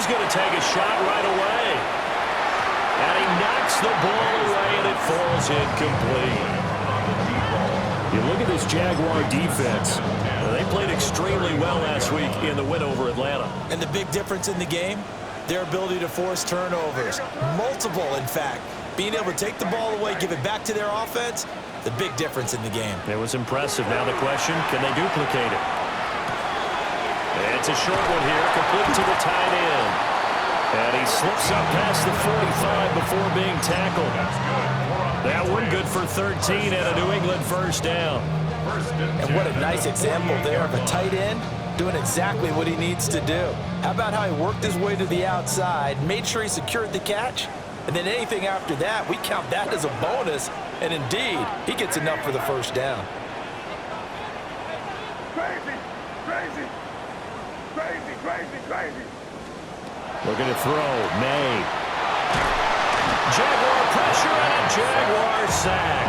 He's going to take a shot right away. And he knocks the ball away, and it falls incomplete. You look at this Jaguar defense. They played extremely well last week in the win over Atlanta. And the big difference in the game, their ability to force turnovers. Multiple, in fact. Being able to take the ball away, give it back to their offense, the big difference in the game. It was impressive. Now the question, can they duplicate it? It's a short one here, complete to the tight end. And he slips up past the 45 before being tackled. That one good for 13 and a New England first down. And what a nice example there of a tight end doing exactly what he needs to do. How about how he worked his way to the outside, made sure he secured the catch, and then anything after that, we count that as a bonus. And indeed, he gets enough for the first down. Crazy, crazy, crazy, crazy, crazy. Looking to throw, May. Jaguar pressure and a Jaguar sack.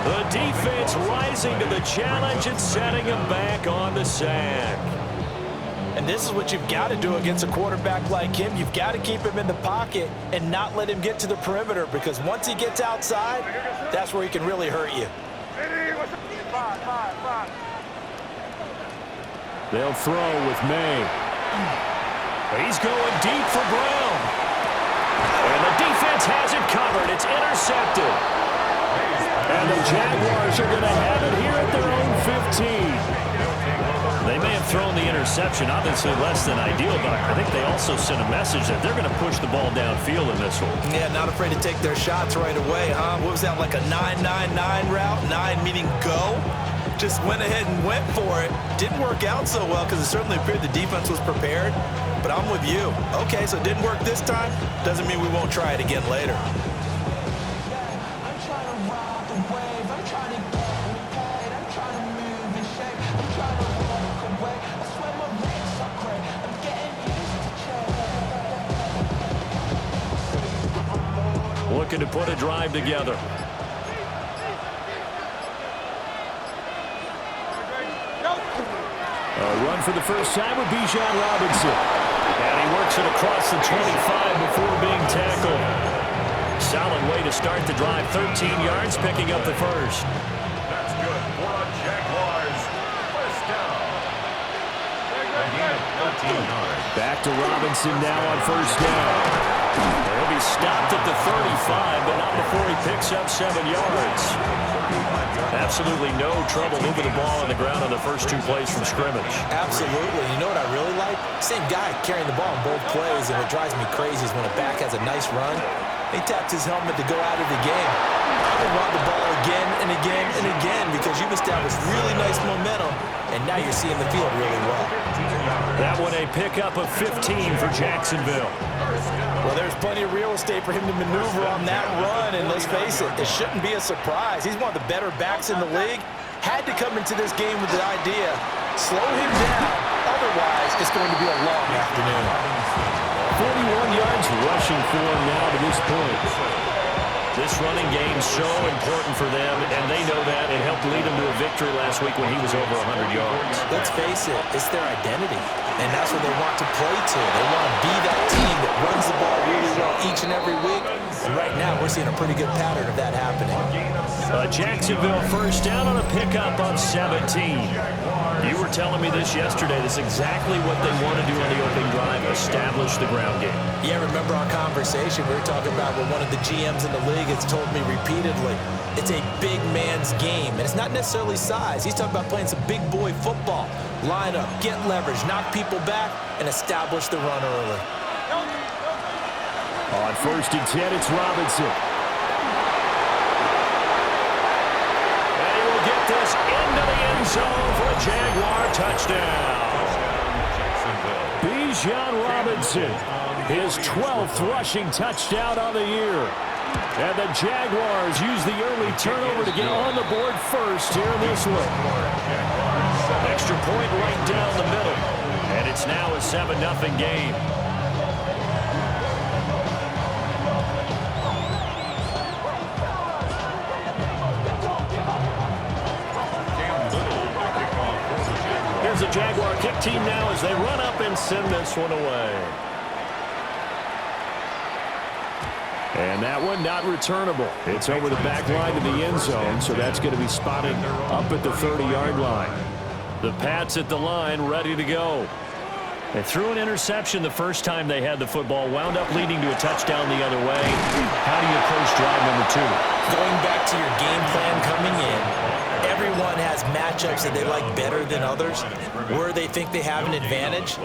The defense rising to the challenge and setting him back on the sack. And this is what you've got to do against a quarterback like him. You've got to keep him in the pocket and not let him get to the perimeter, because once he gets outside, that's where he can really hurt you. They'll throw with May. He's going deep for Brown. And the defense has it covered. It's intercepted. And the Jaguars are going to have it here at their own 15. They may have thrown the interception, obviously less than ideal, but I think they also sent a message that they're going to push the ball downfield in this one. Yeah, not afraid to take their shots right away, huh? What was that, like a 9-9-9 route? 9 meaning go? Just went ahead and went for it. Didn't work out so well because it certainly appeared the defense was prepared. But I'm with you. Okay, so it didn't work this time. Doesn't mean we won't try it again later. Looking to put a drive together. A run for the first time with Bijan Robinson. And he works it across the 25 before being tackled. Solid way to start the drive. 13 yards, picking up the first. That's good for a Jaguars first down. Back to Robinson now on first down. He'll be stopped at the 35, but not before he picks up 7 yards. Absolutely no trouble moving the ball on the ground on the first 2 plays from scrimmage. Absolutely. You know what I really like? Same guy carrying the ball in both plays, and what drives me crazy is when a back has a nice run, he taps his helmet to go out of the game. I would run the ball again and again and again because you've established really nice momentum, and now you're seeing the field really well. That one a pickup of 15 for Jacksonville. Well, there's plenty of real estate for him to maneuver on that run, and let's face it, it shouldn't be a surprise. He's one of the better backs in the league. Had to come into this game with the idea, slow him down, otherwise it's going to be a long afternoon. 41 yards rushing for him now to this point. This running game so important for them, and they know that. It helped lead them to a victory last week when he was over 100 yards. Let's face it, it's their identity, and that's what they want to play to. They want to be that team that runs the ball really well each and every week, and right now we're seeing a pretty good pattern of that happening. Jacksonville first down on a pickup of 17. You were telling me this yesterday. This is exactly what they want to do on the opening drive, establish the ground game. Yeah, remember our conversation? We were talking about what one of the GMs in the league has told me repeatedly. It's a big man's game, and it's not necessarily size. He's talking about playing some big boy football. Line up, get leverage, knock people back, and establish the run early. On first and 10, it's Robinson. And he will get this into the end zone for a Jaguar touchdown. Bijan Robinson, his 12th rushing touchdown on the year. And the Jaguars use the early turnover to get on the board first here in this one. Extra point right down the middle. And it's now a 7-0 game. Here's a Jaguar kick team now as they run up and send this one away. And that one not returnable. It's over the back line to the end zone, so that's going to be spotted up at the 30-yard line. The Pats at the line, ready to go. They threw an interception the first time they had the football, wound up leading to a touchdown the other way. How do you approach drive number 2? Going back to your game plan coming in, everyone has matchups that they like better than others, where they think they have an advantage.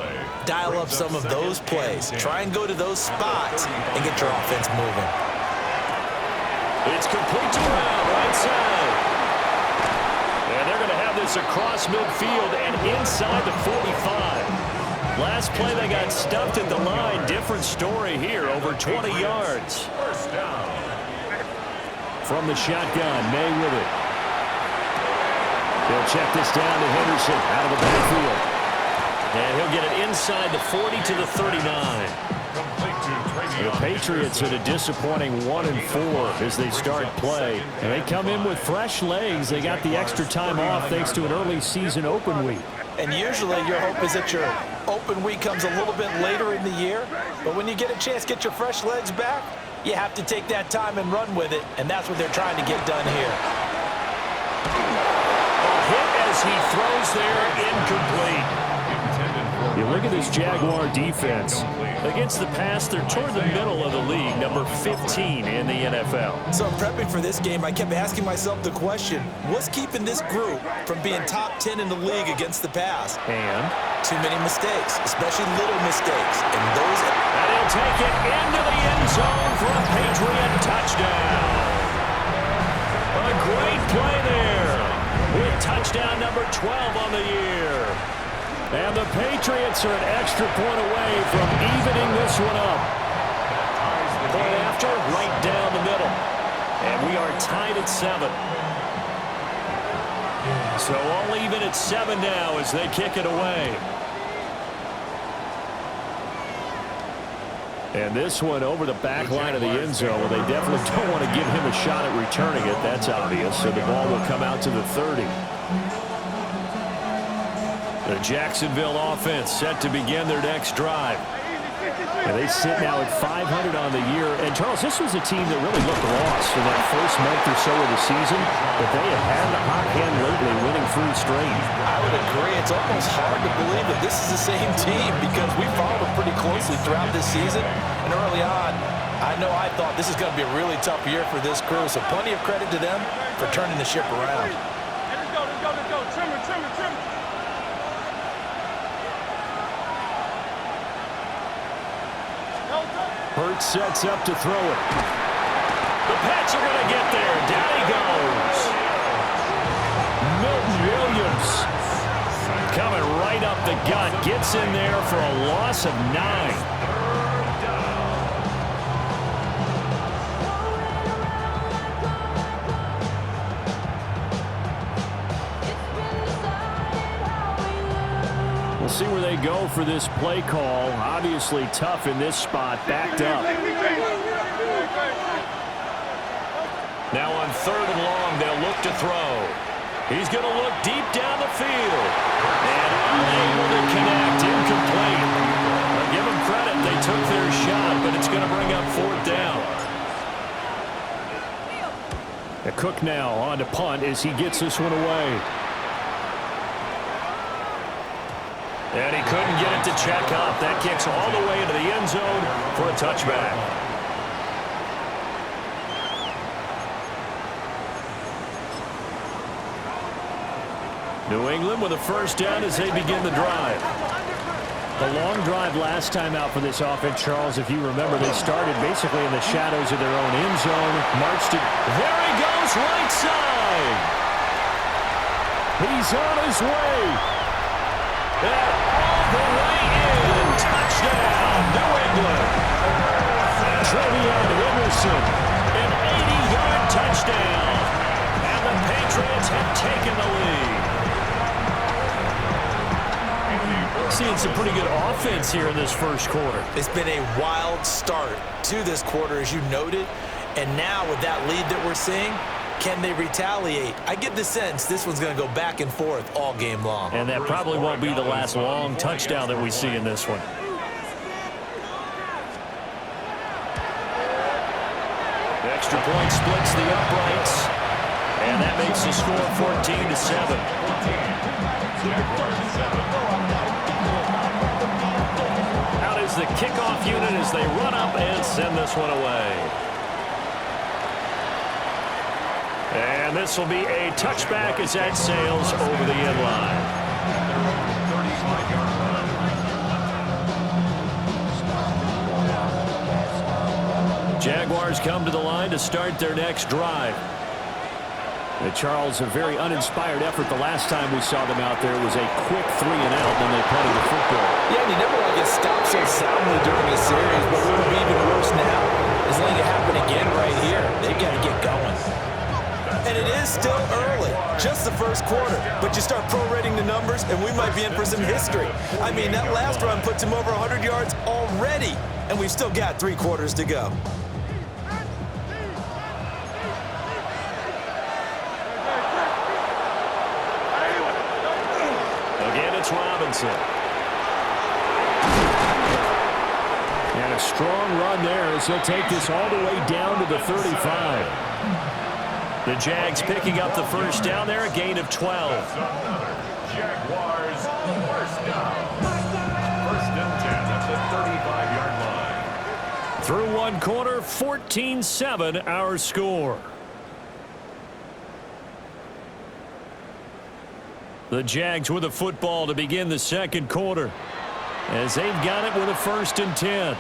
Dial up some of those plays. Try and go to those spots and get your offense moving. It's complete to Brown, right side. And they're going to have this across midfield and inside the 45. Last play, they got stuffed at the line. Different story here, over 20 yards. First down. From the shotgun, May with it. They'll check this down to Henderson out of the backfield. And he'll get it inside the 40 to the 39. The Patriots at a disappointing 1-4 as they start play. And they come in with fresh legs. They got the extra time off thanks to an early season open week. And usually your hope is that your open week comes a little bit later in the year. But when you get a chance to get your fresh legs back, you have to take that time and run with it. And that's what they're trying to get done here. A hit as he throws there, incomplete. You look at this Jaguar defense. Against the pass, they're toward the middle of the league, number 15 in the NFL. So prepping for this game, I kept asking myself the question, what's keeping this group from being top 10 in the league against the pass? And too many mistakes, especially little mistakes. And he'll take it into the end zone for a Patriot touchdown. A great play there with touchdown number 12 on the year. And the Patriots are an extra point away from evening this one up. Point after, right down the middle. And we are tied at 7. So all even at 7 now as they kick it away. And this one over the back line of the end zone. Well, they definitely don't want to give him a shot at returning it. That's obvious. So the ball will come out to the 30. The Jacksonville offense set to begin their next drive. And they sit now at 500 on the year. And, Charles, this was a team that really looked lost in that first month or so of the season. But they have had the hot hand lately, winning 3 straight. I would agree. It's almost hard to believe that this is the same team because we followed them pretty closely throughout this season. And early on, I know I thought this is going to be a really tough year for this crew. So plenty of credit to them for turning the ship around. Let's go, let's go, let's go. Trimmer, trimmer, trimmer. Hurts sets up to throw it. The Pats are going to get there. Down he goes. Milton Williams coming right up the gut. Gets in there for a loss of 9. We'll see where they go for this play call. Obviously tough in this spot, backed up. Now on 3rd and long, they'll look to throw. He's going to look deep down the field. And unable to connect, incomplete. I'll give them credit, they took their shot, but it's going to bring up 4th down. Cook now on to punt as he gets this one away. And he couldn't get it to check up. That kicks all the way into the end zone for a touchback. New England with a first down as they begin the drive. The long drive last time out for this offense, Charles, if you remember, they started basically in the shadows of their own end zone, marched it. There he goes, right side. He's on his way. And all the way in. Touchdown, New England. Trevion Henderson, an 80-yard touchdown. And the Patriots have taken the lead. Seeing some pretty good offense here in this first quarter. It's been a wild start to this quarter, as you noted. And now with that lead that we're seeing, Can they retaliate? I get the sense this one's going to go back and forth all game long. And that probably won't be the last long touchdown that we see in this one. The extra point splits the uprights. And that makes the score 14-7. Out is the kickoff unit as they run up and send this one away. And this will be a touchback as that sails over the end line. Jaguars come to the line to start their next drive. Charles, a very uninspired effort the last time we saw them out there. It was a quick 3-and-out, and they punted the football. Yeah, and you never want to get stopped so soundly during a series, but it would be even worse now. Is letting it happen again right here. They've got to get going. And it is still early, just the first quarter. But you start prorating the numbers, and we might be in for some history. I mean, that last run puts him over 100 yards already, and we've still got 3 quarters to go. Robinson. And a strong run there as he'll take this all the way down to the 35. The Jags picking up the first down there, a gain of 12. Jaguars first down. First and 10 at the 35-yard line. Through one quarter, 14-7 our score. The Jags with the football to begin the second quarter as they've got it with a first and 10.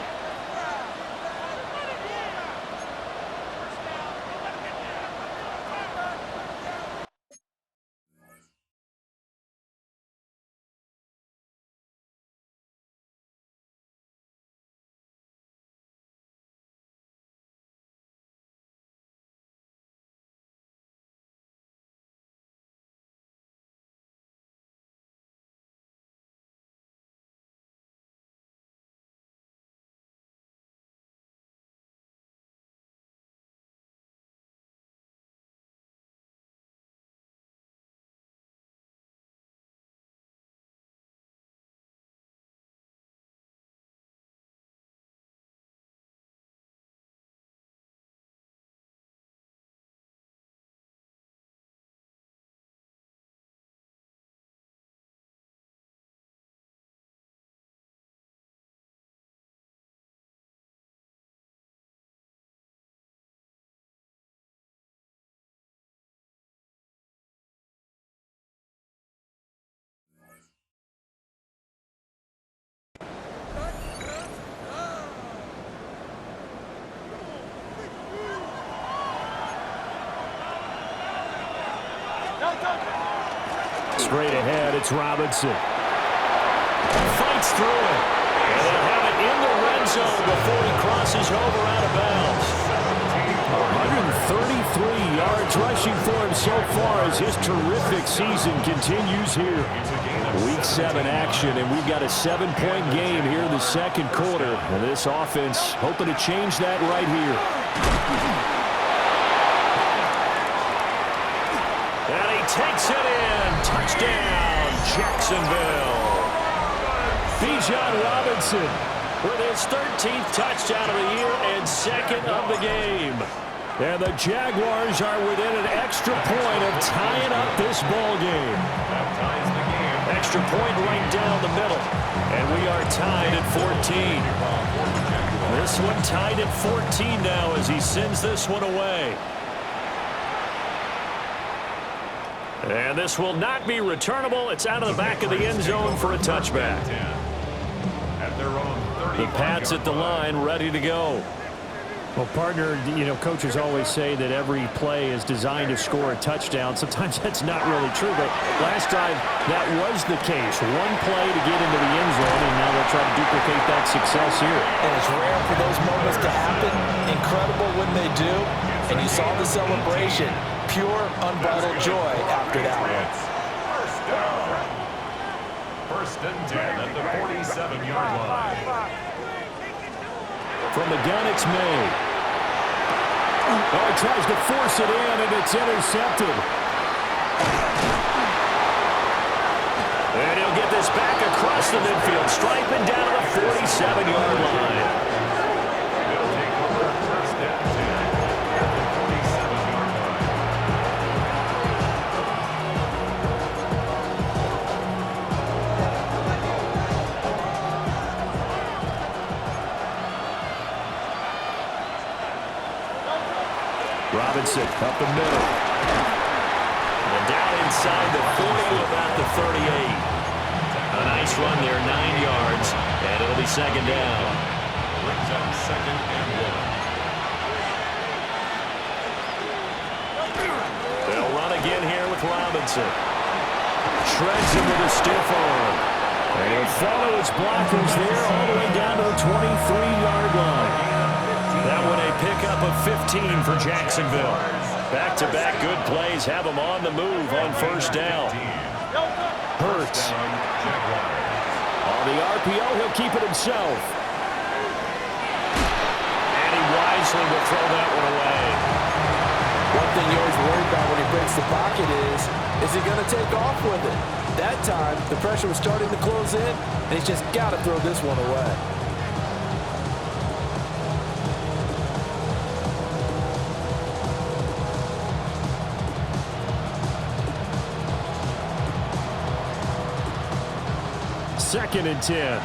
Straight ahead, it's Robinson. Fights through it. And they'll have it in the red zone before he crosses over out of bounds. 133 yards rushing for him so far as his terrific season continues here. Week 7 action, and we've got a 7-point game here in the second quarter. And this offense hoping to change that right here. And he takes it in. Touchdown, Jacksonville. Bijan Robinson with his 13th touchdown of the year and second of the game. And the Jaguars are within an extra point of tying up this ball game. Extra point right down the middle. And we are tied at 14. This one tied at 14 now as he sends this one away. And this will not be returnable. It's out of the back of the end zone for a touchback. The Pats at the line, ready to go. Well, partner, you know, coaches always say that every play is designed to score a touchdown. Sometimes that's not really true, but last drive, that was the case. One play to get into the end zone, and now they'll try to duplicate that success here. And it's rare for those moments to happen. Incredible when they do. And you saw the celebration. Pure, unbridled joy after that one. First down. First and 10 at the 47-yard line. From the gun, it's May. Oh, he tries to force it in, and it's intercepted. And he'll get this back across the midfield, striping down to the 47-yard line. They'll take over first and 10 at the 47-yard line. Robinson up the middle. And down inside the 40 to about the 38. A nice run there, 9 yards, and it'll be second down. Brings up second and 1. They'll run again here with Robinson. Shreds him with a stiff arm. And he'll follow his blockers there all the way down to the 23-yard line. That one a pickup of 15 for Jacksonville. Back-to-back good plays have them on the move on first down. Hurts. On the RPO, he'll keep it himself. And he wisely will throw that one away. One thing you're always worried about when he breaks the pocket is he going to take off with it? That time, the pressure was starting to close in, and he's just got to throw this one away. Second and 10.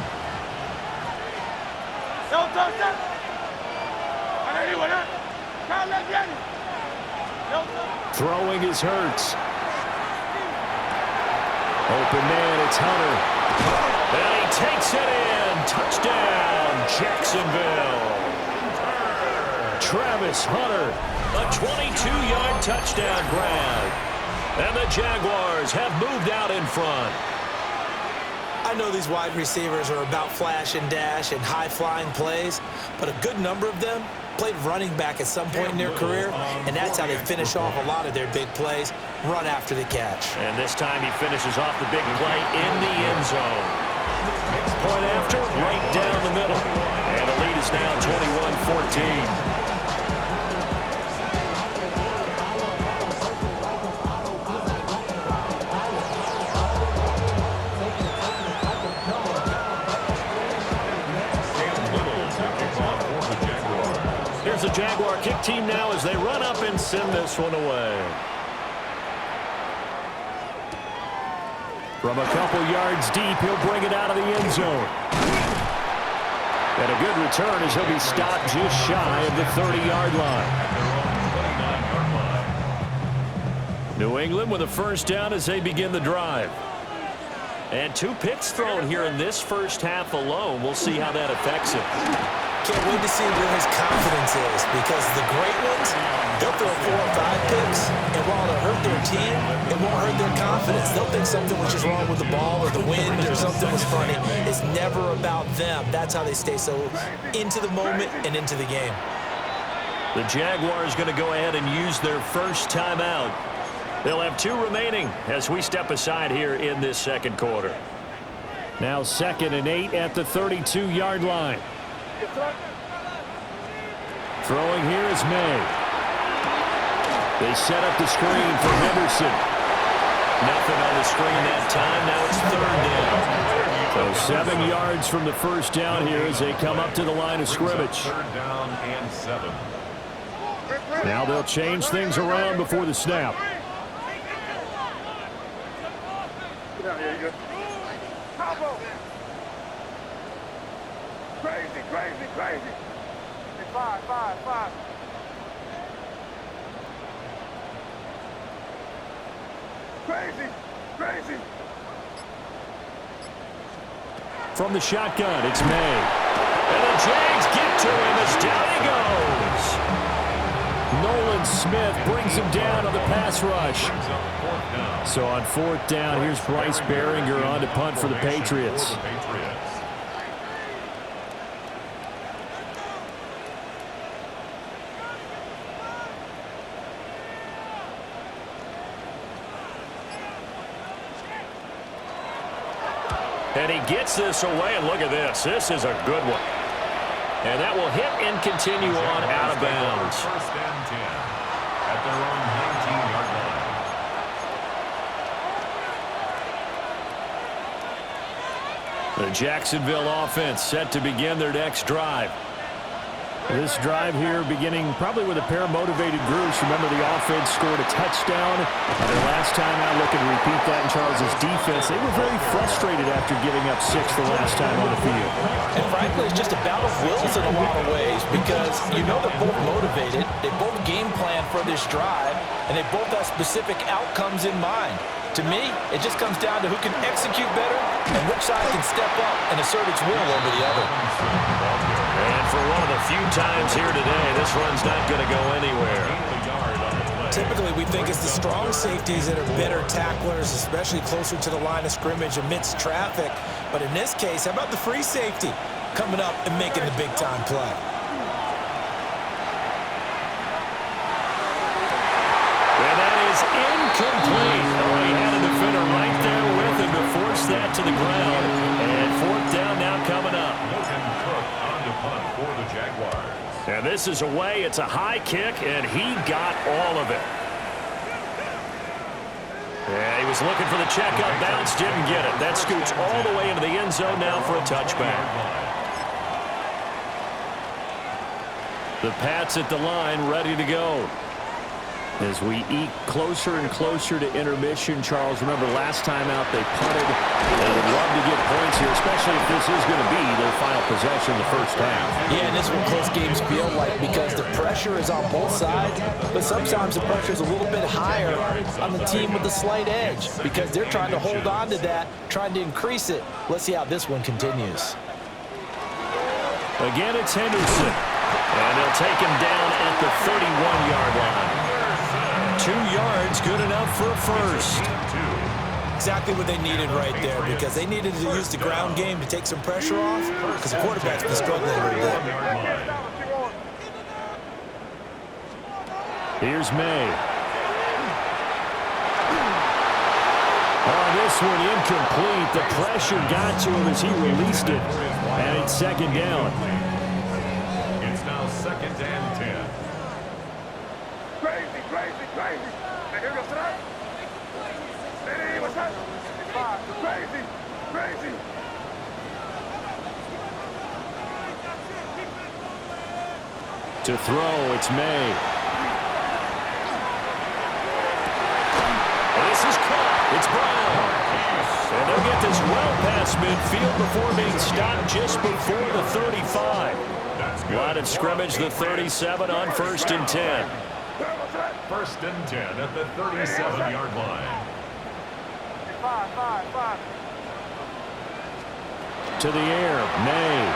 Throwing is Hurts. Open man, it's Hunter. And he takes it in. Touchdown, Jacksonville. Travis Hunter, a 22-yard touchdown grab. And the Jaguars have moved out in front. I know these wide receivers are about flash and dash and high-flying plays, but a good number of them played running back at some point in their career, and that's how they finish off a lot of their big plays, run after the catch. And this time he finishes off the big play in the end zone. Point after, right down the middle. And the lead is now 21-14. The Jaguar kick team now as they run up and send this one away. From a couple yards deep, he'll bring it out of the end zone. And a good return as he'll be stopped just shy of the 30-yard line. New England with a first down as they begin the drive. And 2 picks thrown here in this first half alone. We'll see how that affects him. Can't wait to see where his confidence is, because the great ones, they'll throw 4 or 5 picks, and while it'll hurt their team, it won't hurt their confidence. They'll think something was just wrong with the ball or the wind or something was funny. It's never about them. That's how they stay so into the moment and into the game. The Jaguars going to go ahead and use their first timeout. They'll have 2 remaining as we step aside here in this second quarter. Now 2nd and 8 at the 32-yard line. Throwing here is May. They set up the screen for Henderson. Nothing on the screen that time. Now it's 3rd down. So 7 yards from the first down here as they come up to the line of scrimmage. 3rd down and 7. Now they'll change things around before the snap. Crazy. 5. Crazy. From the shotgun, it's May. And the Jags get to him as down he goes. Nolan Smith brings him down on the pass rush. So on 4th down, here's Bryce Behringer on to punt for the Patriots. And he gets this away, and look at this. This is a good one. And that will hit and continue on out of bounds. First and 10 at their own 19-yard line. The Jacksonville offense set to begin their next drive. This drive here beginning probably with a pair of motivated groups. Remember, the offense scored a touchdown. Their last time out, looking to repeat that in Charles's defense. They were very frustrated after giving up 6 the last time on the field. And frankly, it's just a battle of wills in a lot of ways because you know they're both motivated. They both game plan for this drive, and they both have specific outcomes in mind. To me, it just comes down to who can execute better and which side can step up and assert its will over the other. And for one of the few times here today, this run's not going to go anywhere. Typically, we think it's the strong safeties that are better tacklers, especially closer to the line of scrimmage amidst traffic. But in this case, how about the free safety coming up and making the big-time play? And that is incomplete. Oh, he had a defender right there with him to force that to the ground. And fourth down now coming up. For the Jaguars. And this is away. It's a high kick, and he got all of it. Yeah, he was looking for the checkup bounce, didn't get it. That scoots all the way into the end zone now for a touchback. The Pats at the line, ready to go. As we eke closer and closer to intermission, Charles, remember last time out they punted. They would love to get points here, especially if this is going to be their final possession in the first half. Yeah, and this is what close games feel like because the pressure is on both sides, but sometimes the pressure is a little bit higher on the team with the slight edge because they're trying to hold on to that, trying to increase it. Let's see how this one continues. Again, it's Henderson, and they'll take him down at the 31-yard line. 2 yards, good enough for a first. Exactly what they needed right there because they needed to use the ground game to take some pressure off because the quarterback's been struggling a little bit. Here's May. On this one, incomplete. The pressure got to him as he released it. And it's second down. It's now second and 10. To throw, it's May. This is caught. It's Brown. And they'll get this well past midfield before being stopped just before the 35. Line of scrimmage, the 37 on first and 10. First and 10 at the 37-yard line. To the air, May.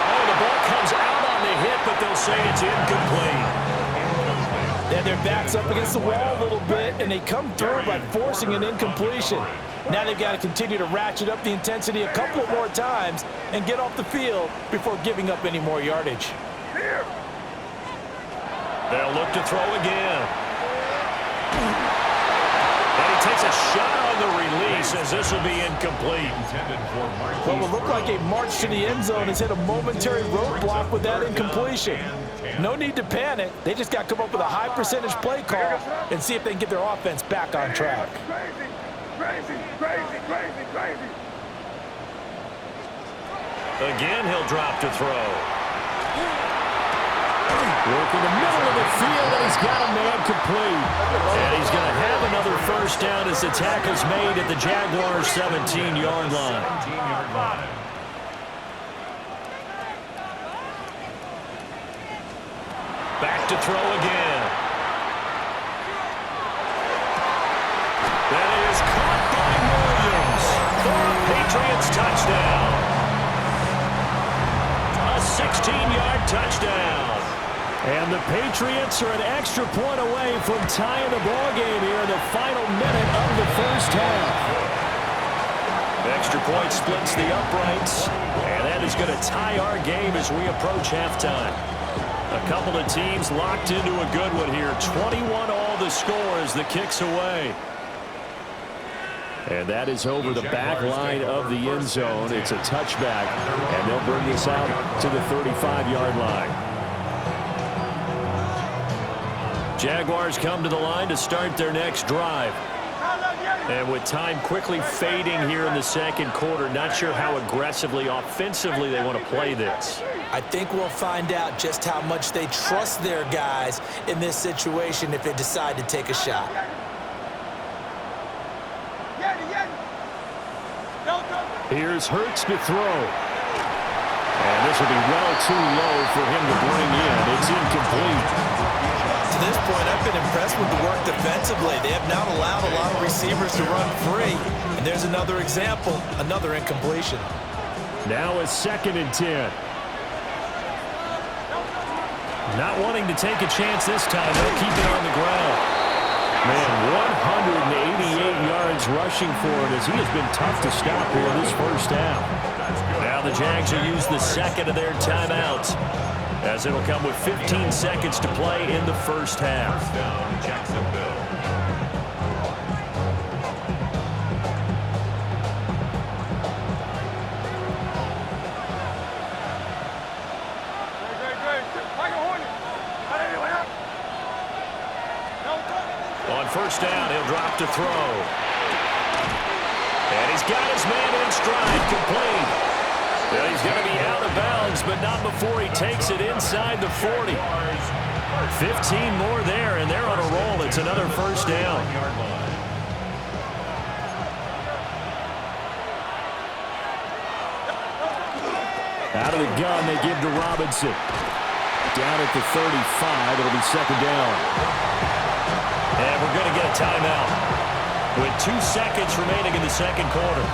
Oh, the ball comes out on the hit, but they'll say it's incomplete. Yeah, their back's up against the wall a little bit, and they come through by forcing an incompletion. Now they've got to continue to ratchet up the intensity a couple more times and get off the field before giving up any more yardage. They'll look to throw again. And he takes a shot on the release as this will be incomplete. Well, it will look like a march to the end zone has hit a momentary roadblock with that incompletion. No need to panic. They just got to come up with a high percentage play call and see if they can get their offense back on track. Again, he'll drop to throw. Work in the middle of the field, and he's got a man complete. And he's going to have another first down as the tackle's made at the Jaguars' 17-yard line. Back to throw again. That is caught by Williams for a Patriots touchdown. A 16-yard touchdown. And the Patriots are an extra point away from tying the ball game here in the final minute of the first half. Extra point splits the uprights, and that is going to tie our game as we approach halftime. A couple of teams locked into a good one here. 21 all the score as the kick's away. And that is over the back line of the end zone. It's a touchback, and they'll bring this out to the 35-yard line. Jaguars come to the line to start their next drive. And with time quickly fading here in the second quarter, not sure how aggressively, offensively they want to play this. I think we'll find out just how much they trust their guys in this situation if they decide to take a shot. Here's Hurts to throw. And this will be well too low for him to bring in. It's incomplete. To this point, I've been impressed with the work defensively. They have not allowed a lot of receivers to run free. And there's another example, another incompletion. Now a 2nd and 10. Not wanting to take a chance this time. They'll keep it on the ground. Man, 188 yards rushing for it as he has been tough to stop here this first half. Now the Jags will use the second of their timeouts as it'll come with 15 seconds to play in the first half. First down, Jacksonville. On first down, he'll drop to throw. And he's got his man in stride, complete. Well, he's going to be out of bounds, but not before he takes it inside the 40. 15 more there, and they're on a roll. It's another first down. Out of the gun, they give to Robinson. Down at the 35, it'll be second down. And we're going to get a timeout with 2 seconds remaining in the second quarter.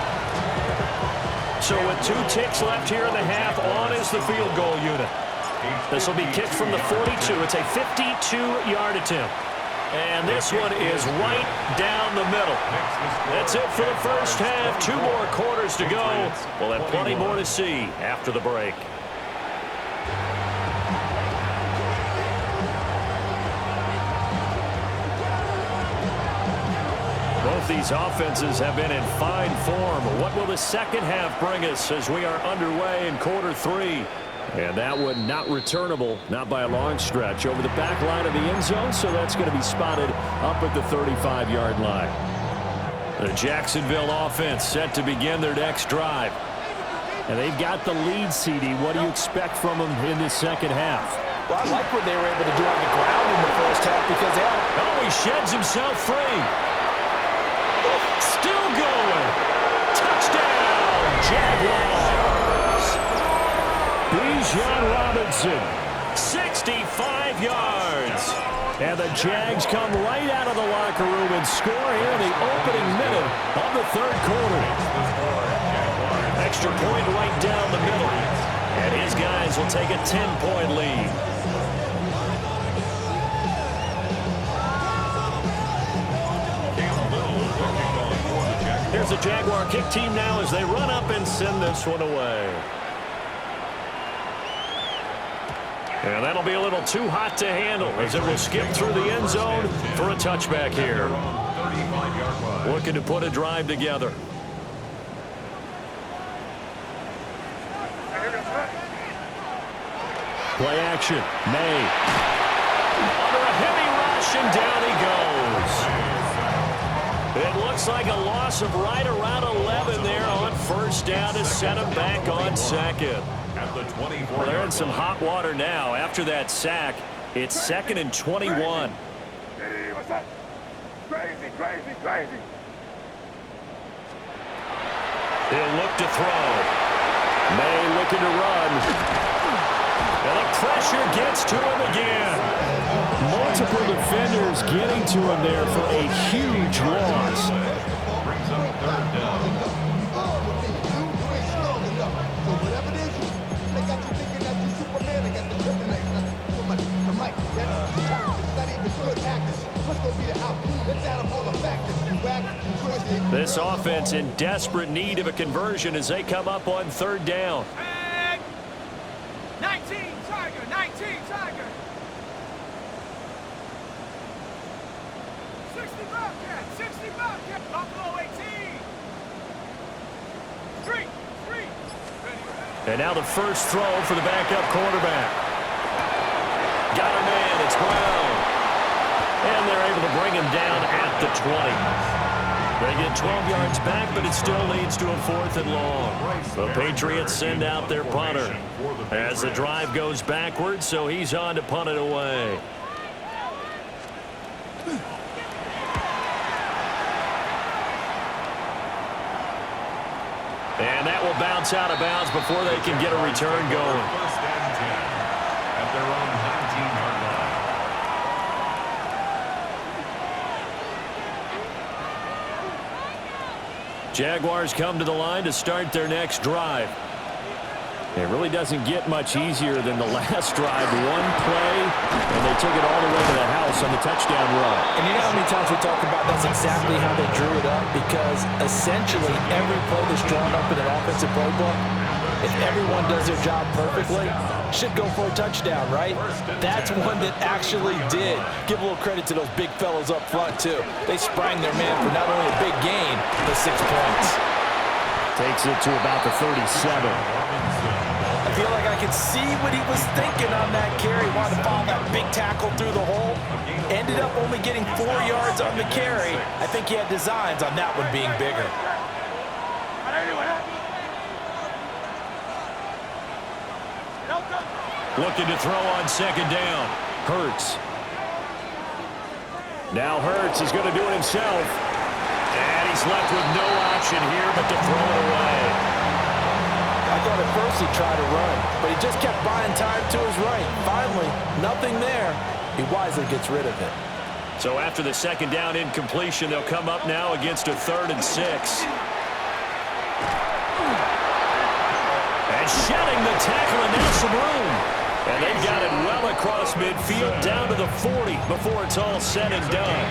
So with 2 ticks left here in the half, on is the field goal unit. This will be kicked from the 42. It's a 52-yard attempt. And this one is right down the middle. That's it for the first half. 2 more quarters to go. We'll have plenty more to see after the break. Both these offenses have been in fine form. What will the second half bring us as we are underway in quarter 3? And that one not returnable, not by a long stretch, over the back line of the end zone, so that's going to be spotted up at the 35-yard line. The Jacksonville offense set to begin their next drive. And they've got the lead, CD. What do you expect from them in this second half? Well, I like what they were able to do on the ground in the first half because they had... Oh, he sheds himself free. Still going. Touchdown, Jaguars. Bijan Robinson. 65 yards. And the Jags come right out of the locker room and score here in the opening minute of the third quarter. Extra point right down the middle. And his guys will take a 10-point lead. Here's the Jaguar kick team now as they run up and send this one away. And that'll be a little too hot to handle as it will skip through the end zone for a touchback here. Looking to put a drive together. Play action. May. Under a heavy rush, and down he goes. It looks like a loss of right around 11 there on first down to set him back on second. Well, they're in some hot water now. After that sack, it's 2nd and 21. Crazy. He'll look to throw. May looking to run. And the pressure gets to him again. Multiple defenders getting to him there for a huge loss. Brings up third down. This offense in desperate need of a conversion as they come up on third down. 19 Tiger. 60 Bobcat, Buffalo 18. And now the first throw for the backup quarterback. Got a man. It's Brown. And they're able to bring him down at the 20. They get 12 yards back, but it still leads to a 4th and long. The Patriots send out their punter as the drive goes backwards, so he's on to punt it away. And that will bounce out of bounds before they can get a return going. First and 10 at their own 19-yard line. Jaguars come to the line to start their next drive. It really doesn't get much easier than the last drive. One play, and they took it all the way to the house on the touchdown run. And you know how many times we talk about that's exactly how they drew it up? Because essentially every play that's drawn up in an offensive playbook, if everyone does their job perfectly, should go for a touchdown, right? That's one that actually did. Give a little credit to those big fellows up front, too. They sprang their man for not only a big gain, but 6 points. Takes it to about the 37. I feel like I could see what he was thinking on that carry. Wanted to follow that big tackle through the hole. Ended up only getting 4 yards on the carry. I think he had designs on that one being bigger. Looking to throw on second down. Hurts. Now Hurts is going to do it himself. And he's left with no option here but to throw it away. I thought at first he'd try to run, but he just kept buying time to his right. Finally, nothing there. He wisely gets rid of it. So after the second down incompletion, they'll come up now against a 3rd and 6. And shedding the tackle, and now some room. And they've got it well across midfield down to the 40 before it's all said and done.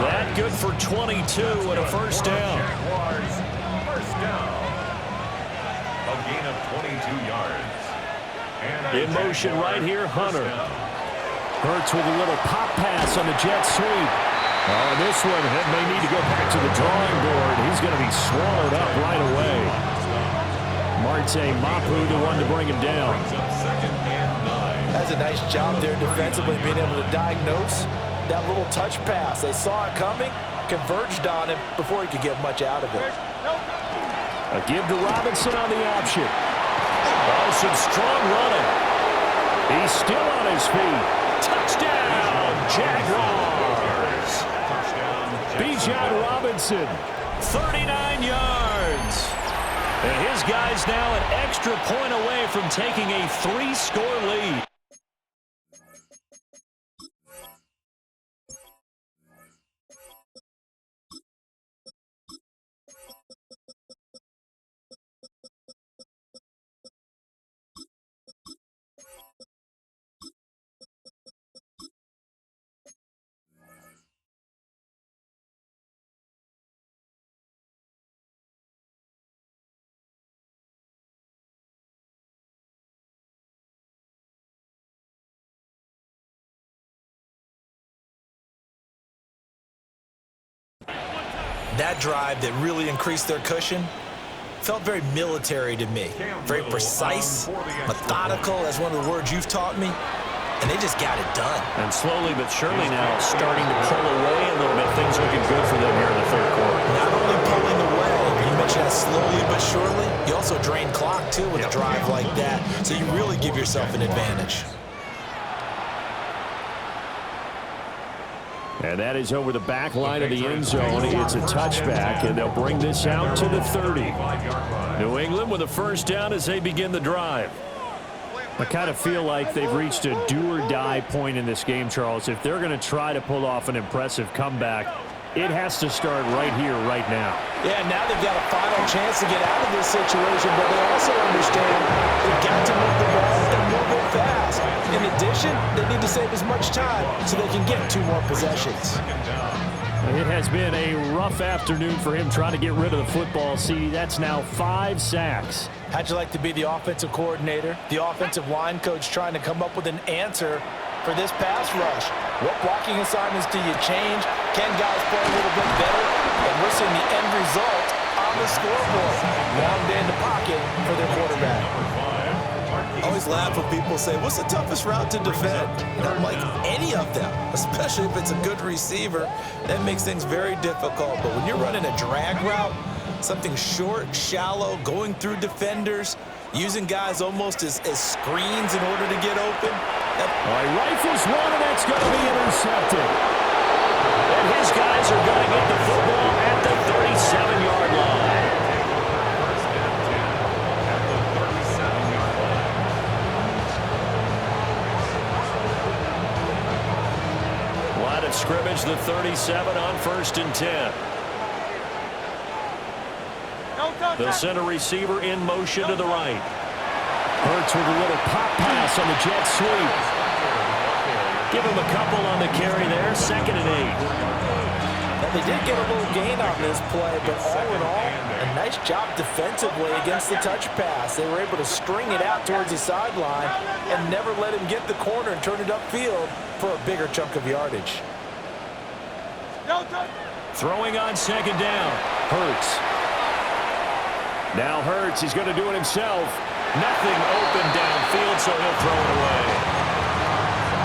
That good for 22 and a first down. First down. A gain of 22 yards. In motion right here, Hunter. Hurts with a little pop pass on the jet sweep. Oh, this one may need to go back to the drawing board. He's going to be swallowed up right away. Marte Mapu, the one to bring him down. That's a nice job there defensively, being able to diagnose that little touch pass. They saw it coming, converged on him before he could get much out of it. A give to Robinson on the option. Oh, some strong running. He's still on his feet. Touchdown, Jaguars. Bijan Robinson, 39 yards. And his guy's now an extra point away from taking a 3-score lead. That drive that really increased their cushion felt very military to me. Very precise, methodical, that's one of the words you've taught me. And they just got it done. And slowly but surely now starting to pull away a little bit. Things looking good for them here in the 3rd quarter. Not only pulling away, but you mentioned that slowly but surely. You also drain clock, too, with a drive like that. So you really give yourself an advantage. And that is over the back line of the end zone. It's a touchback, and they'll bring this out to the 30. New England with a first down as they begin the drive. I kind of feel like they've reached a do-or-die point in this game, Charles. If they're going to try to pull off an impressive comeback, it has to start right here, right now. Yeah, now they've got a final chance to get out of this situation, but they also understand they've got to move the ball and move it fast. In addition, they need to save as much time so they can get 2 more possessions. It has been a rough afternoon for him trying to get rid of the football. See, that's now 5 sacks. How'd you like to be the offensive coordinator, the offensive line coach trying to come up with an answer for this pass rush? What blocking assignments do you change? Can guys play a little bit better? And we're seeing the end result on the scoreboard. Long day in the pocket for their quarterback. I always laugh when people say, what's the toughest route to defend? And I'm like, any of them, especially if it's a good receiver. That makes things very difficult. But when you're running a drag route, something short, shallow, going through defenders, using guys almost as screens in order to get open. All right, rifles one, and that's going to be intercepted. And his guys are going to get the football at the 37-yard line. First and 10 at the 37-yard line. Line of scrimmage, the 37 on 1st and 10. The center receiver in motion to the right. Hurts with a little pop pass on the jet sweep. Give him a couple on the carry there. 2nd and 8. Now, they did get a little gain on this play, but all in all, a nice job defensively against the touch pass. They were able to string it out towards the sideline and never let him get the corner and turn it upfield for a bigger chunk of yardage. Throwing on 2nd down. Hurts. Now Hurts, he's going to do it himself. Nothing open downfield, so he'll throw it away.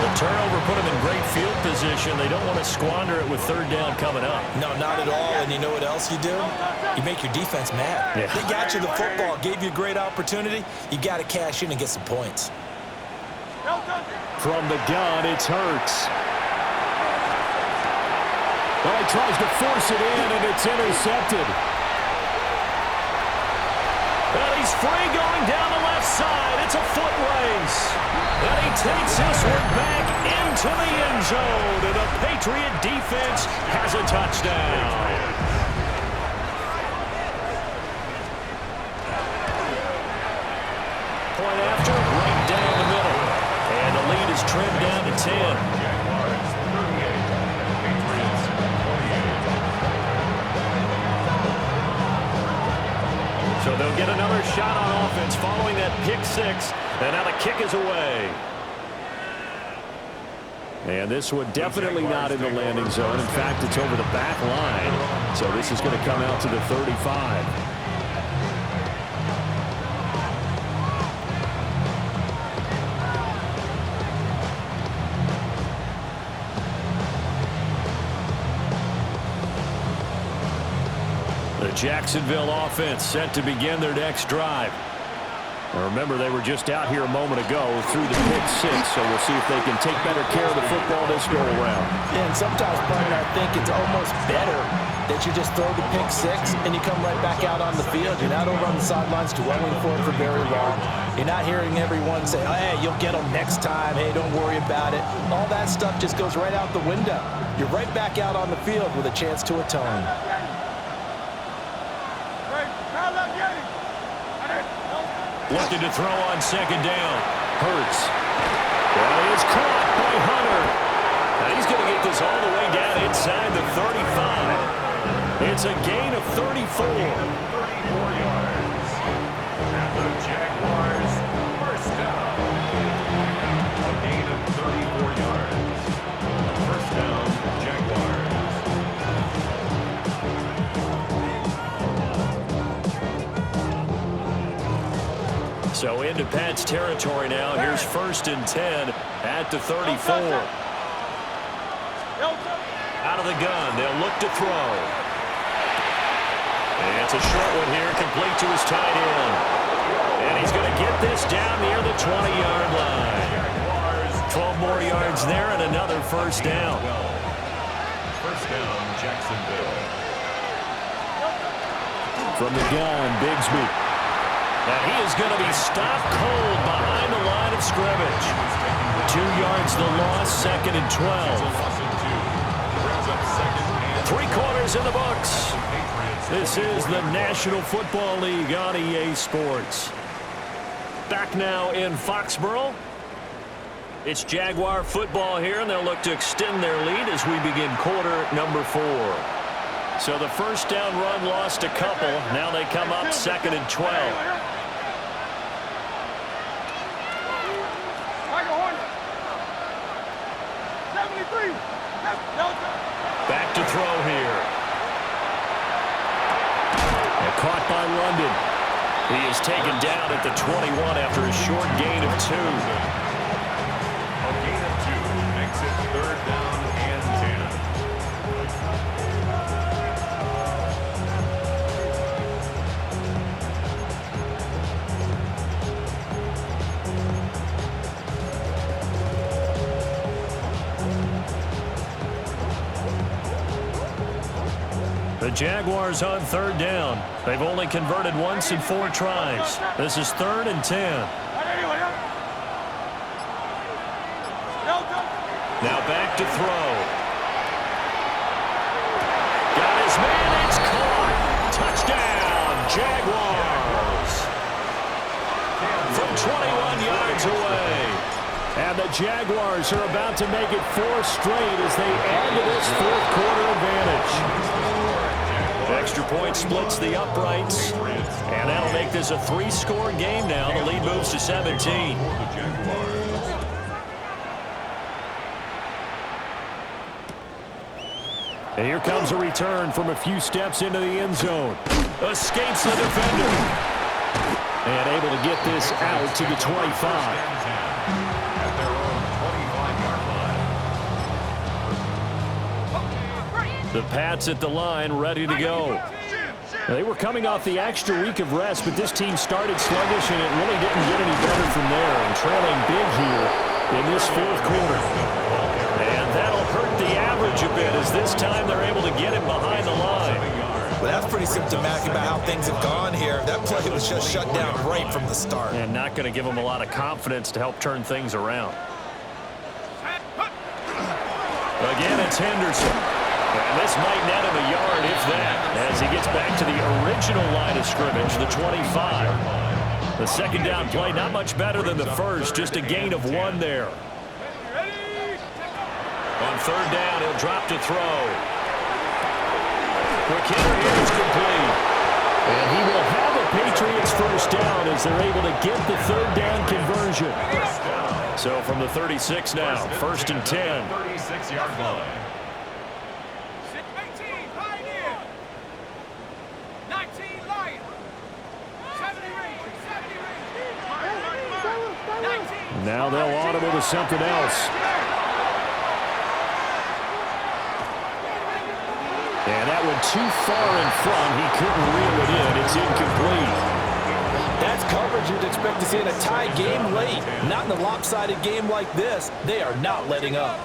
The turnover put him in great field position. They don't want to squander it with 3rd down coming up. No, not at all. And you know what else you do? You make your defense mad. Yeah. They got you the football, gave you a great opportunity. You got to cash in and get some points. From the gun, it's Hurts. Well, he tries to force it in, and it's intercepted. And he's free going down the left side. It's a foot race. And he takes this one back into the end zone. And the Patriot defense has a touchdown. Point after, right down the middle. And the lead is trimmed down to 10. So they'll get another shot on offense following that pick 6. And now the kick is away. And this one definitely not in the landing zone. In fact, it's over the back line. So this is going to come out to the 35. Jacksonville offense set to begin their next drive. Now remember, they were just out here a moment ago through the pick 6, so we'll see if they can take better care of the football this go around. Yeah, and sometimes, Brian, I think it's almost better that you just throw the pick 6 and you come right back out on the field. You're not over on the sidelines dwelling for it for very long. You're not hearing everyone say, oh, hey, you'll get them next time. Hey, don't worry about it. All that stuff just goes right out the window. You're right back out on the field with a chance to atone. Looking to throw on 2nd down. Hurts. Well, he is caught by Hunter. Now he's going to get this all the way down inside the 35. It's a gain of 34. 34 yards. And the Jaguars first down. A gain of 34 yards. First down, Jaguars. So into Pat's territory now. Here's 1st and 10 at the 34. Out of the gun. They'll look to throw. And it's a short one here, complete to his tight end. And he's going to get this down near the 20-yard line. 12 more yards there and another first down. First down, Jacksonville. From the gun, Bigsby. Now he is going to be stopped cold behind the line of scrimmage. 2 yards the loss, 2nd and 12. 3 quarters in the books. This is the National Football League on EA Sports. Back now in Foxborough. It's Jaguar football here, and they'll look to extend their lead as we begin quarter number 4. So the first down run lost a couple. Now they come up 2nd and 12. Back to throw here. And caught by London. He is taken down at the 21 after a short gain of 2. A gain of 2 makes it 3rd down and 10. The Jaguars on 3rd down. They've only converted once in 4 tries. This is 3rd and 10. Now back to throw. Got his man. It's caught. Touchdown, Jaguars. From 21 yards away. And the Jaguars are about to make it 4 straight as they add to this 4th quarter advantage. Extra point splits the uprights, and that'll make this a 3-score game now. The lead moves to 17. And here comes a return from a few steps into the end zone. Escapes the defender. And able to get this out to the 25. At their own 25-yard line. The Pats at the line, ready to go. They were coming off the extra week of rest, but this team started sluggish, and it really didn't get any better from there. And trailing big here in this 4th quarter. And that'll hurt the average a bit as this time they're able to get him behind the line. Well, that's pretty symptomatic about how things have gone here. That play was just shut down right from the start. And not going to give him a lot of confidence to help turn things around. Again, it's Henderson. And this might net him a yard, if that, as he gets back to the original line of scrimmage, the 25. The 2nd down play, not much better than the first, just a gain of 1 there. On 3rd down, he'll drop to throw. Quick hitter here is complete. And he will have a Patriots 1st down as they're able to get the 3rd down conversion. So from the 36 now, 1st and 10. 36-yard line. 18, Pioneer. 19, Lion. 70 Rangers, 70 Rangers. 19. Now they'll audible to something else. And that one too far in front. He couldn't reel it in. It's incomplete. That's coverage you'd expect to see in a tie game late. Not in a lopsided game like this. They are not letting up.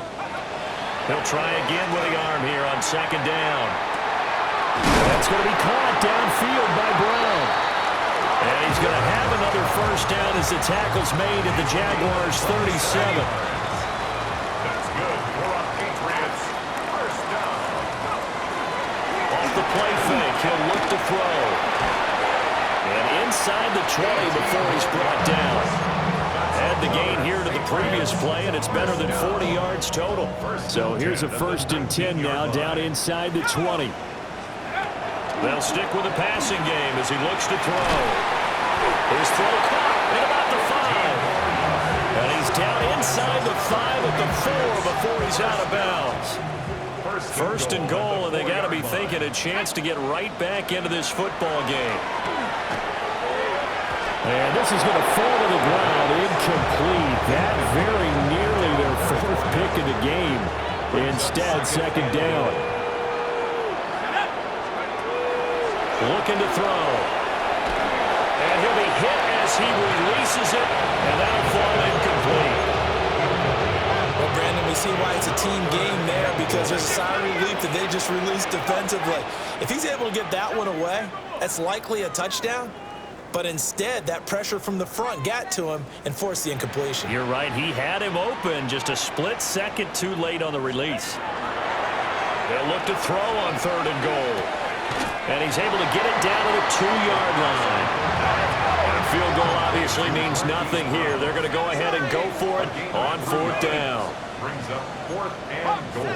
He'll try again with the arm here on 2nd down. That's going to be caught downfield by Brown. And he's going to have another 1st down as the tackle's made at the Jaguars' 37. That's good for a Patriots 1st down. Off the play fake, he'll look to throw. And inside the 20 before he's brought down. Add the gain here to the previous play, and it's better than 40 yards total. So here's a 1st and 10 now, down inside the 20. They'll stick with the passing game as he looks to throw. His throw caught at about the 5. And he's down inside the 5 at the 4 before he's out of bounds. 1st and goal, and they got to be thinking a chance to get right back into this football game. And this is going to fall to the ground, incomplete. That very nearly their 4th pick of the game. Instead, 2nd down. Looking to throw. And he'll be hit as he releases it, and that'll fall incomplete. Well, Brandon, we see why it's a team game there, because there's a sigh of relief that they just released defensively. If he's able to get that one away, that's likely a touchdown. But instead, that pressure from the front got to him and forced the incompletion. You're right. He had him open, just a split second too late on the release. They'll look to throw on 3rd and goal. And he's able to get it down to the 2-yard line. And a field goal obviously means nothing here. They're going to go ahead and go for it on 4th down. Brings up 4th and goal.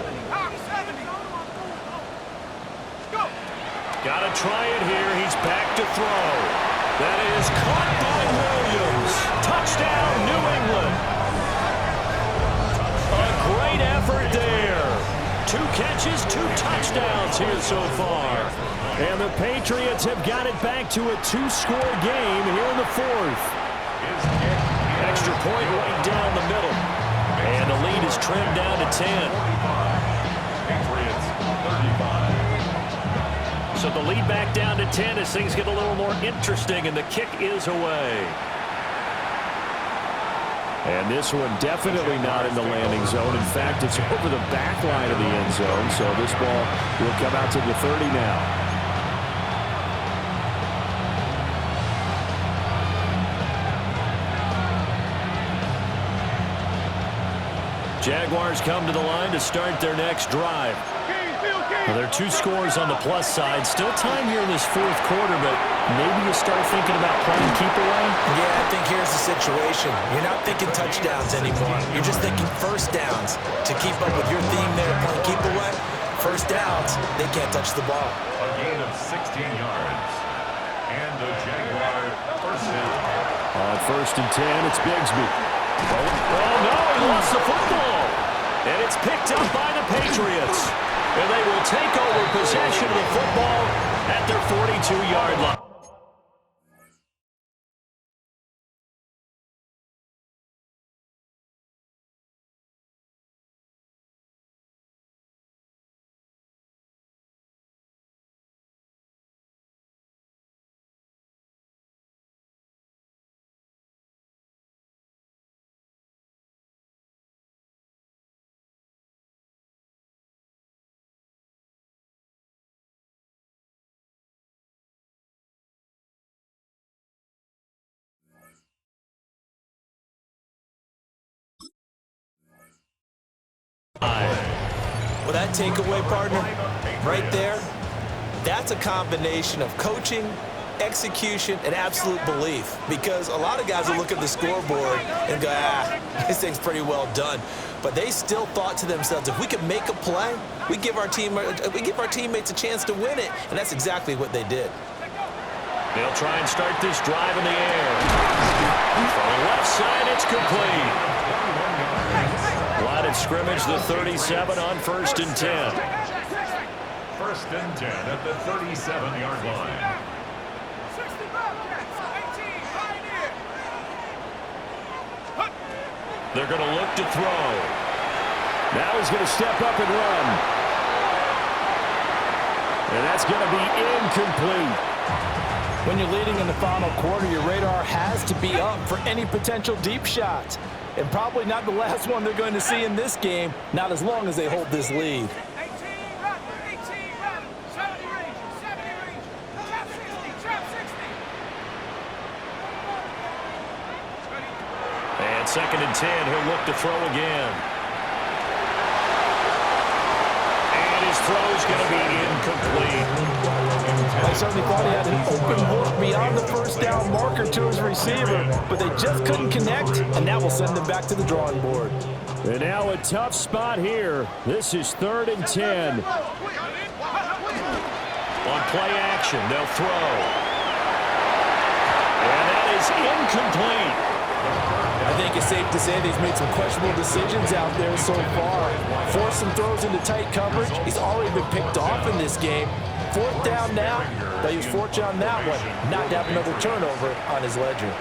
Got to try it here. He's back to throw. That is caught by Williams. Touchdown, New England. A great effort there. 2 catches, 2 touchdowns here so far. And the Patriots have got it back to a two-score game here in the fourth. Extra point right down the middle. And the lead is trimmed down to 10. Patriots 35. So the lead back down to 10 as things get a little more interesting, and the kick is away. And this one definitely not in the landing zone. In fact, it's over the back line of the end zone, so this ball will come out to the 30 now. Jaguars come to the line to start their next drive. Well, there are two scores on the plus side. Still time here in this fourth quarter, but maybe you start thinking about playing keep away? Yeah, I think here's the situation. You're not thinking touchdowns anymore. You're just thinking first downs. To keep up with your theme there, playing keep away, first downs, they can't touch the ball. A gain of 16 yards. And the Jaguar first down. On first and 10, it's Bigsby. Oh, no, he lost the football. And it's picked up by the Patriots. And they will take over possession of the football at their 42-yard line. Well, that takeaway, partner, right there, that's a combination of coaching, execution, and absolute belief. Because a lot of guys will look at the scoreboard and go, this thing's pretty well done. But they still thought to themselves, if we could make a play, we give our teammates a chance to win it. And that's exactly what they did. They'll try and start this drive in the air. From the left side, it's complete. Line of scrimmage, the 37 on first and 10. First and 10 at the 37-yard line. 60 Bobcats, 18, Pioneer. They're going to look to throw. Now he's going to step up and run. And that's going to be incomplete. When you're leading in the final quarter, your radar has to be up for any potential deep shots. And probably not the last one they're going to see in this game, not as long as they hold this lead. 18 run, 70 range, trap 60. And second and 10, he'll look to throw again. And his throw's going to be incomplete. I certainly thought he had an open look beyond the first down marker to his receiver, but they just couldn't connect, and that will send them back to the drawing board. And now a tough spot here. This is third and 10. On play action, they'll throw. And that is incomplete. I think it's safe to say they've made some questionable decisions out there so far. Forced some throws into tight coverage. He's already been picked off in this game. Fourth down now. They use fortune on that one, not to have another turnover on his ledger.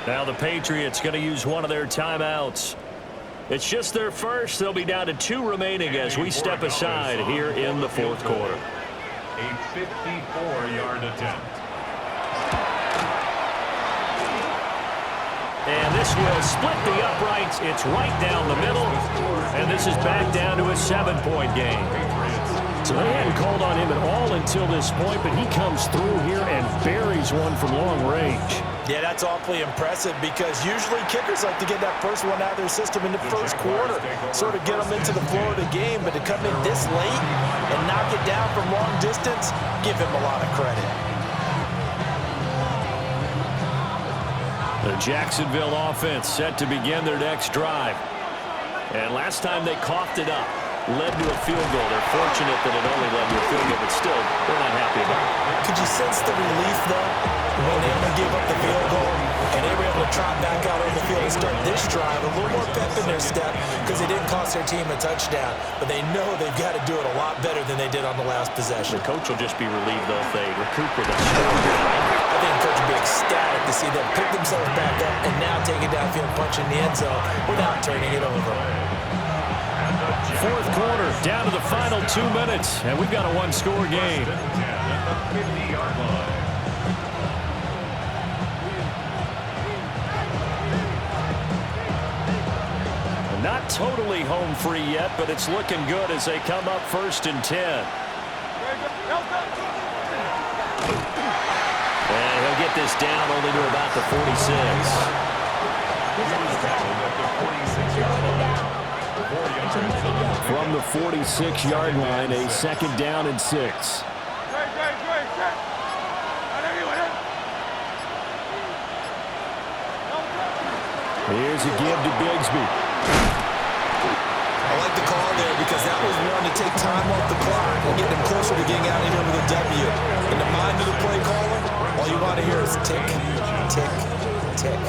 Now the Patriots going to use one of their timeouts. It's just their first. They'll be down to 2 remaining as we step aside here in the fourth quarter. A 54-yard attempt. And this will split the uprights. It's right down the middle. And this is back down to a 7-point game. So they hadn't called on him at all until this point, but he comes through here and buries one from long range. Yeah, that's awfully impressive because usually kickers like to get that first one out of their system in the first quarter, sort of get them into the flow of the game, but to come in this late and knock it down from long distance, give him a lot of credit. The Jacksonville offense set to begin their next drive. And last time they coughed it up, led to a field goal. They're fortunate that it only led to a field goal, but still, they're not happy about it. Could you sense the relief, though, when they only gave up the field goal and they were able to trot back out on the field and start this drive a little more pep in their step because they didn't cost their team a touchdown, but they know they've got to do it a lot better than they did on the last possession. The coach will just be relieved, though, if they recoup with a score. I think the coach will be ecstatic to see them pick themselves back up and now take it downfield, punch in the end zone without turning it over. Fourth quarter, down to the final 2 minutes, and we've got a one-score game. First and 10 at the 50-yard line. Not totally home free yet, but it's looking good as they come up first and 10. And he'll get this down only to about the 46. From the 46-yard line, a second down and 6. Here's a give to Bigsby. I like the call there because that was one to take time off the clock and get them closer to getting out of here with a W. In the mind of the play caller, all you want to hear is tick, tick, tick.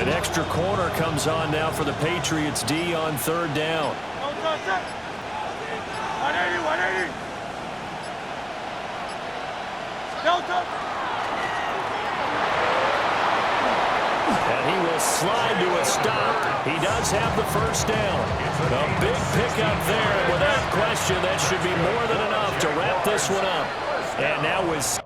An extra corner comes on now for the Patriots D on third down. 180. Delta. And he will slide to a stop. He does have the first down. A big pickup there. And without question, that should be more than enough to wrap this one up. And now with